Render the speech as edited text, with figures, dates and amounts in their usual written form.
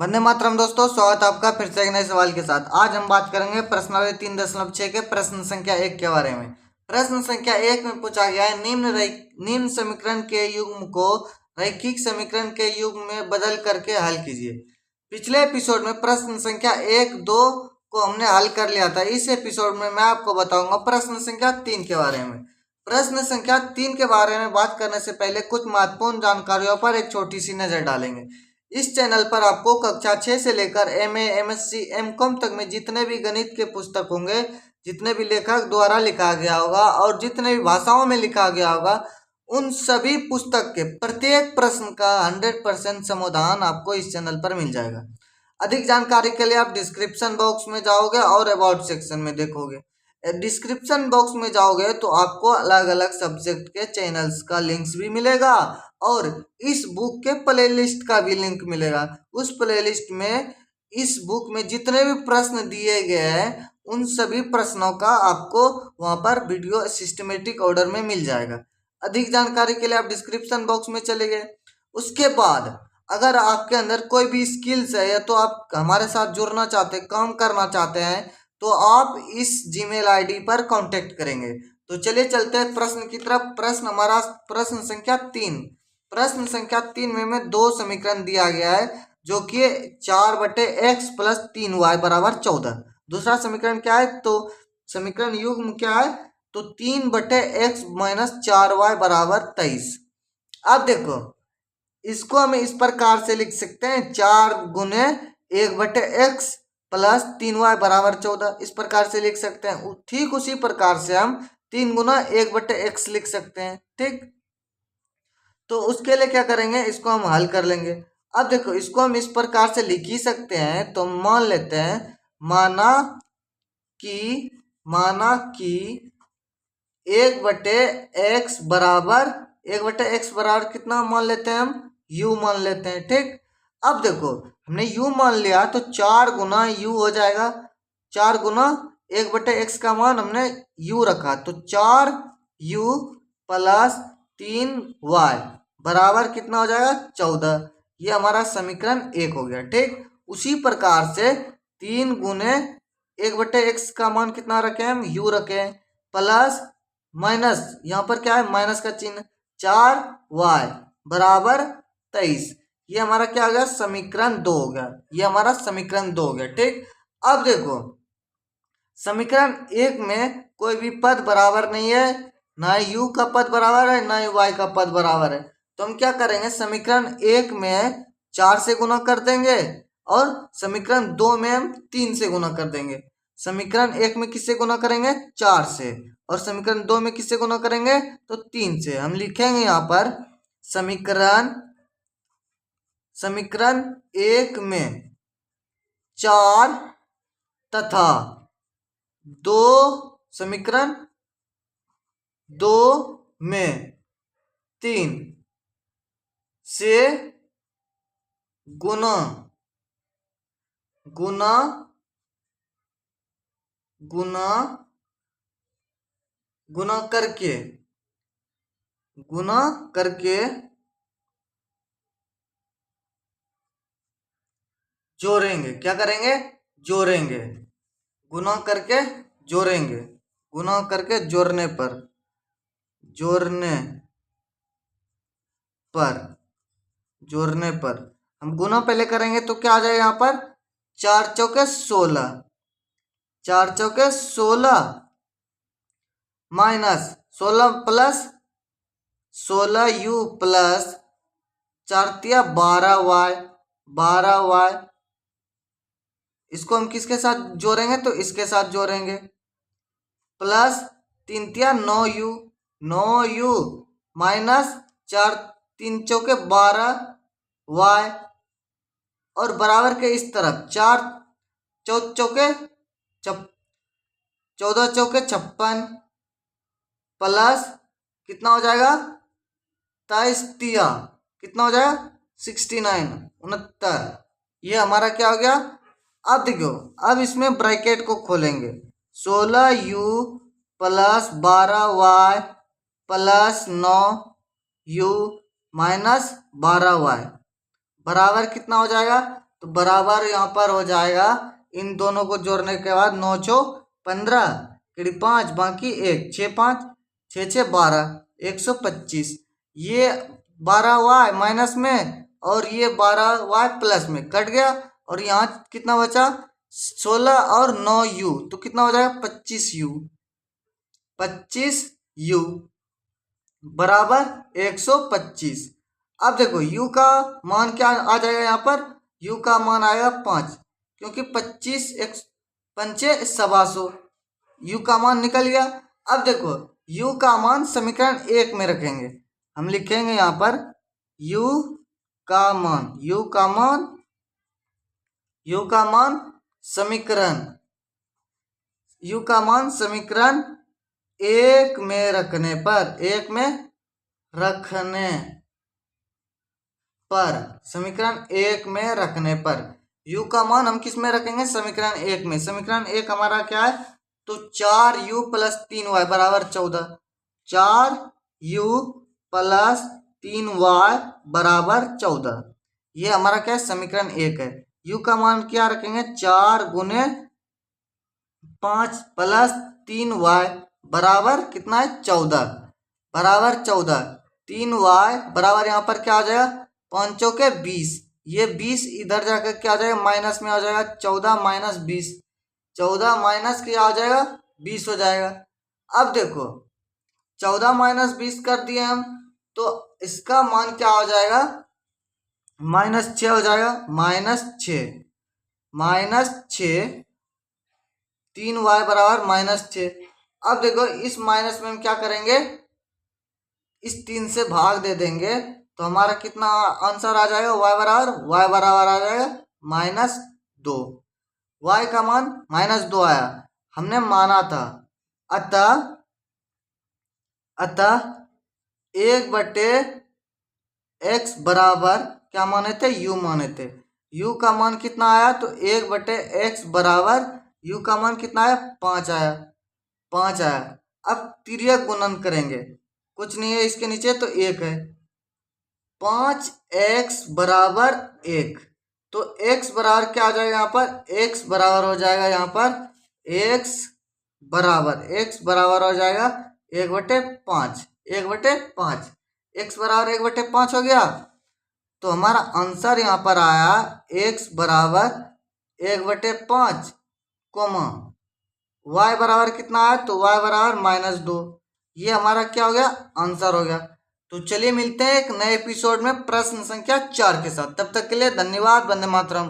वंदे मातरम दोस्तों, स्वागत है आपका फिर से एक नए सवाल के साथ। आज हम बात करेंगे प्रश्नावली 3.6 के प्रश्न संख्या 1 के बारे में। प्रश्न संख्या 1 में पूछा गया है निम्न समीकरण के युग्म को रैखिक समीकरण के युग्म में बदल करके हल कीजिए। पिछले एपिसोड में प्रश्न संख्या 1, 2 को हमने हल कर लिया था। इस एपिसोड में मैं आपको बताऊंगा प्रश्न संख्या 3 के बारे में। प्रश्न संख्या 3 के बारे में बात करने से पहले कुछ महत्वपूर्ण जानकारियों पर एक छोटी सी नजर डालेंगे। इस चैनल पर आपको कक्षा 6 से लेकर एमए, एमएससी, एमकॉम तक में जितने भी गणित के पुस्तक होंगे, जितने भी लेखक द्वारा लिखा गया होगा और जितने भी भाषाओं में लिखा गया होगा, उन सभी पुस्तक के प्रत्येक प्रश्न का 100% समाधान आपको इस चैनल पर मिल जाएगा। अधिक जानकारी के लिए आप डिस्क्रिप्शन बॉक्स में जाओगे और अबाउट सेक्शन में देखोगे। डिस्क्रिप्शन बॉक्स में जाओगे तो आपको अलग अलग सब्जेक्ट के चैनल्स का लिंक्स भी मिलेगा और इस बुक के प्लेलिस्ट का भी लिंक मिलेगा। उस प्लेलिस्ट में इस बुक में जितने भी प्रश्न दिए गए हैं उन सभी प्रश्नों का आपको वहां पर वीडियो सिस्टमेटिक ऑर्डर में मिल जाएगा। अधिक जानकारी के लिए आप डिस्क्रिप्शन बॉक्स में चले गए। उसके बाद अगर आपके अंदर कोई भी स्किल्स है या तो आप हमारे साथ जुड़ना चाहते हैं, काम करना चाहते हैं, तो आप इस जीमेल आईडी पर कांटेक्ट करेंगे। तो चलिए चलते हैं प्रश्न की तरफ। प्रश्न हमारा प्रश्न संख्या 3। प्रश्न संख्या 3 में दो समीकरण दिया गया है जो कि 4/x प्लस 3y बराबर 14। दूसरा समीकरण क्या है? तो समीकरण युग्म क्या है? तो 3/x माइनस 4y बराबर 23। अब देखो, इसको हम इस प्रकार से लिख सकते हैं, 4 गुने 1/x प्लस 3y बराबर 14। इस प्रकार से लिख सकते हैं। ठीक उसी प्रकार से हम 3 गुना 1/x लिख सकते हैं। ठीक, तो उसके लिए क्या करेंगे, इसको हम हल कर लेंगे। अब देखो, इसको हम इस प्रकार से लिख ही सकते हैं। तो मान लेते हैं, माना कि 1/x बराबर कितना मान लेते हैं हम? u मान लेते हैं। ठीक, अब देखो हमने u मान लिया तो 4 गुना u हो जाएगा। 4 गुना 1/x का मान हमने u रखा तो 4u प्लस 3y बराबर कितना हो जाएगा? 14। ये हमारा समीकरण 1 हो गया। ठीक, उसी प्रकार से 3 गुने 1/x का मान कितना रखे हम? u रखे प्लस माइनस, यहाँ पर क्या है? माइनस का चिन्ह, 4y बराबर 23। ये हमारा क्या हो गया? समीकरण 2 हो गया। ये हमारा समीकरण 2 हो गया। ठीक, अब देखो समीकरण 1 में कोई भी पद बराबर नहीं है, ना u का पद बराबर है ना ही y का पद बराबर है। तो हम क्या करेंगे, समीकरण 1 में 4 से गुना कर देंगे और समीकरण 2 में हम 3 से गुना कर देंगे। समीकरण 1 में किससे गुना करेंगे? 4 से, और समीकरण 2 में किससे गुना करेंगे? तो 3 से। हम लिखेंगे यहाँ पर समीकरण 1 में 4 तथा समीकरण 2 में 3 से गुना करके जोड़ेंगे। क्या करेंगे? जोड़ेंगे। गुना करके जोड़ने पर हम गुना पहले करेंगे तो क्या आ जाएगा यहाँ पर? 4 चौके 16, 4 चौके 16 माइनस 16 प्लस 16u प्लस 4 तिया 12y। इसको हम किसके साथ जोड़ेंगे? तो इसके साथ जोड़ेंगे। प्लस 3 तिया 9u माइनस 4 3 चौके 12y और बराबर के इस तरफ 4 चौके 14 चौके 56 प्लस कितना हो जाएगा? 23 तिया कितना हो जाएगा? 69। ये हमारा क्या हो गया? अब देखो, अब इसमें ब्रैकेट को खोलेंगे। 16u plus 12y plus 9u minus 12y बराबर कितना हो जाएगा? तो बराबर यहाँ पर हो जाएगा, इन दोनों को जोड़ने के बाद 9 चौ 15, किड़ी 5 बाकी 1, 6 5 6 6 12, 125। ये 12y माइनस में और ये 12y प्लस में कट गया, और यहाँ कितना बचा 16 और 9u, तो कितना हो जाएगा 25u। 25u बराबर 125। अब देखो u का मान क्या आ जाएगा, यहाँ पर u का मान आएगा 5, क्योंकि 25 एक पंचे 125, u का मान निकल गया। अब देखो u का मान समीकरण 1 में रखेंगे, हम लिखेंगे यहाँ पर u का मान, u का मान समीकरण, u का मान समीकरण 1 में रखने पर, 1 में रखने पर, समीकरण 1 में रखने पर u का मान हम किस में रखेंगे, समीकरण 1 में। समीकरण 1 हमारा क्या है, तो 4u प्लस 3y बराबर 14, 4u प्लस 3y बराबर 14, ये हमारा क्या है, समीकरण 1 है। u का मान क्या रखेंगे, 4 गुने 5 प्लस 3y बराबर कितना है 14, बराबर 14। 3y बराबर यहाँ पर क्या आ जाएगा, 5 चौके 20, ये 20 इधर जाकर क्या आ जाएगा, माइनस में आ जाएगा, 14 माइनस 20, 14 माइनस क्या आ जाएगा 20 हो जाएगा। अब देखो 14 माइनस 20 कर दिए हम, तो इसका मान क्या हो जाएगा, -6 हो जाएगा, -6 3y बराबर -6। अब देखो इस माइनस में हम क्या करेंगे, इस 3 से भाग दे देंगे, तो हमारा कितना आंसर आ जाएगा, y बराबर आ जाएगा -2। y का मान -2 आया, हमने माना था। अतः 1/x बराबर क्या माने थे, u माने थे। u का मान कितना आया, तो 1/x बराबर u का मान कितना आया, 5 आया, 5 आया। अब तिर्यक गुणन करेंगे, कुछ नहीं है इसके नीचे, तो 1 है। 5x बराबर 1, तो x बराबर क्या आ जाएगा, यहाँ पर x बराबर हो जाएगा, यहाँ पर x बराबर हो जाएगा 1/5, 1/5, x बराबर 1/5 हो गया। तो हमारा आंसर यहाँ पर आया x बराबर 1/5, कोमा y बराबर कितना आया, तो y बराबर -2। ये हमारा क्या हो गया, आंसर हो गया। तो चलिए मिलते हैं एक नए एपिसोड में प्रश्न संख्या 4 के साथ। तब तक के लिए धन्यवाद। वंदे मातरम।